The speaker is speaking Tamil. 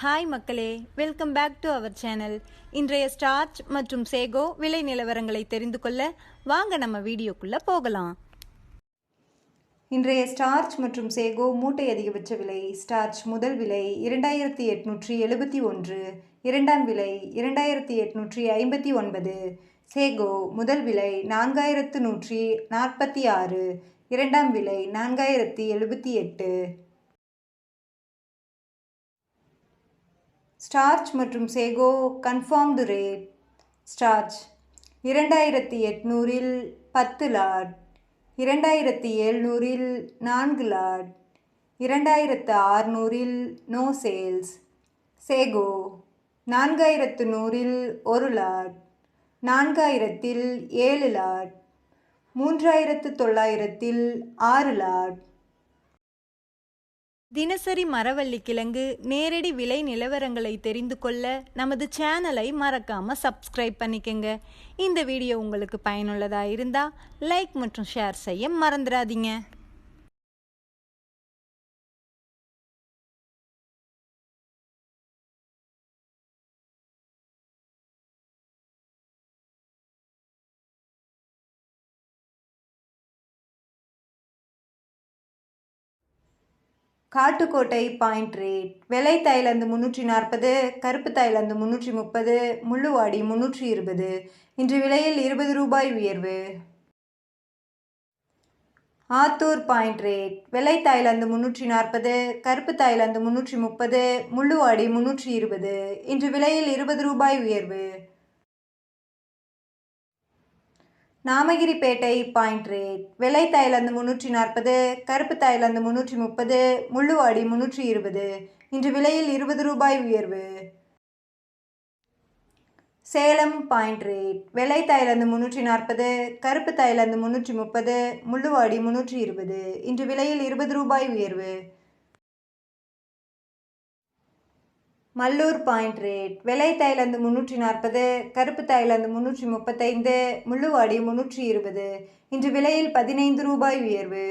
ஹாய் மக்களே, welcome back to our channel. இன்றைய ஸ்டார்ச் மற்றும் சேகோ விலை நிலவரங்களை தெரிந்து கொள்ள வாங்க நம்ம வீடியோக்குள்ளே போகலாம். இன்றைய ஸ்டார்ச் மற்றும் சேகோ மூட்டை அதிகபட்ச விலை. ஸ்டார்ச் முதல் விலை 2871, இரண்டாம் விலை 2859. சேகோ முதல் விலை 4146, இரண்டாம் விலை 4078. ஸ்டார்ச் மற்றும் sago confirmed rate. Starch 2800 10 lot, 2700 4 lot, 2600 no sales. Sago 4100 1 lot, 4000 7 lot, 3900 6 lot. தினசரி மரவள்ளி கிழங்கு நேரடி விலை நிலவரங்களை தெரிந்து கொள்ள நமது சேனலை மறக்காம சப்ஸ்கிரைப் பண்ணிக்கங்க. இந்த வீடியோ உங்களுக்கு பயனுள்ளதாக இருந்தால் லைக் மற்றும் ஷேர் செய்ய மறந்துடாதீங்க. Kattukottai point rate. வெள்ளை தாய்லாந்து 340, கருப்பு தாய்லாந்து 330, முள்ளுவாடி 320. இன்று விலையில் 20 ரூபாய் உயர்வு. Attur point rate. வெள்ளை தாய்லாந்து 340, கருப்பு தாய்லாந்து 330, முள்ளுவாடி 320. இன்று விலையில் 20 ரூபாய் உயர்வு. Namagiripettai point rate. வெள்ளை தாய்லாந்து 340, கருப்பு தாய்லாந்து 330, முள்ளுவாடி 320. இன்று விலையில் 20 ரூபாய் உயர்வு. Salem point rate. வெள்ளை தாய்லாந்து 340, கருப்பு தாய்லாந்து 330, முள்ளுவாடி 320. இன்று விலையில் 20 ரூபாய் உயர்வு. Mallur point rate. வெள்ளை தாய்லாந்து 340, கருப்பு தாய்லாந்து 335, முள்ளுவாடி 320. இன்று விலையில் 15 ரூபாய் உயர்வு.